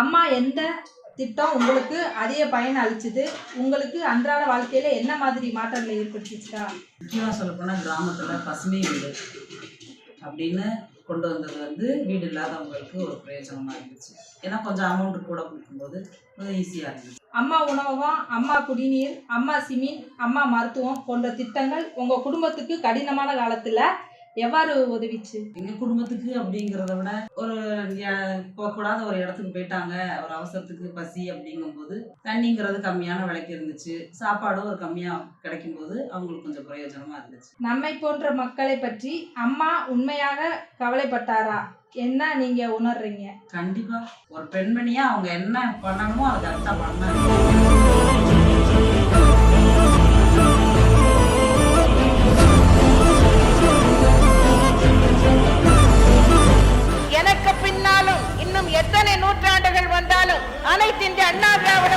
அம்மா எந்த திட்டம் உங்களுக்கு அதிக பயன் அளிச்சுது? உங்களுக்கு அன்றாட வாழ்க்கையில என்ன மாதிரி மாற்றங்களை ஏற்படுத்திச்சுக்கா? முக்கியமாக சொல்லப்போனால் கிராமத்தில் பசுமை வீடு அப்படின்னு கொண்டு வந்தது வீடு இல்லாதவங்களுக்கு ஒரு பிரயோஜனமாக இருந்துச்சு. ஏன்னா கொஞ்சம் அமௌண்ட் கூட கொடுக்கும்போது கொஞ்சம் ஈஸியாக இருந்துச்சு. அம்மா உணவகம், அம்மா குடிநீர், அம்மா சிமின், அம்மா மருத்துவம் போன்ற திட்டங்கள் உங்கள் குடும்பத்துக்கு கடினமான காலத்தில் எவ்வாறு உதவிச்சு? எங்கள் குடும்பத்துக்கு அப்படிங்கிறத விட ஒரு போகக்கூடாத ஒரு இடத்துக்கு போயிட்டாங்க, ஒரு அவசரத்துக்கு பசி அப்படிங்கும்போது தண்ணிங்கிறது கம்மியான விலைக்கு இருந்துச்சு, சாப்பாடும் ஒரு கம்மியாக கிடைக்கும்போது அவங்களுக்கு கொஞ்சம் பிரயோஜனமாக இருந்துச்சு. நம்மை போன்ற மக்களை பற்றி அம்மா உண்மையாக கவலைப்பட்டாரா? என்ன நீங்க உணர்றீங்க? கண்டிப்பா ஒரு பெண்மணியா அவங்க என்ன பண்ணணுமோ அதை கரெக்டா பண்ணாங்க. எனக்கு பின்னாலும் இன்னும் எத்தனை நூற்றாண்டுகள் வந்தாலும் அனைத்து இந்திய அண்ணா திராவிட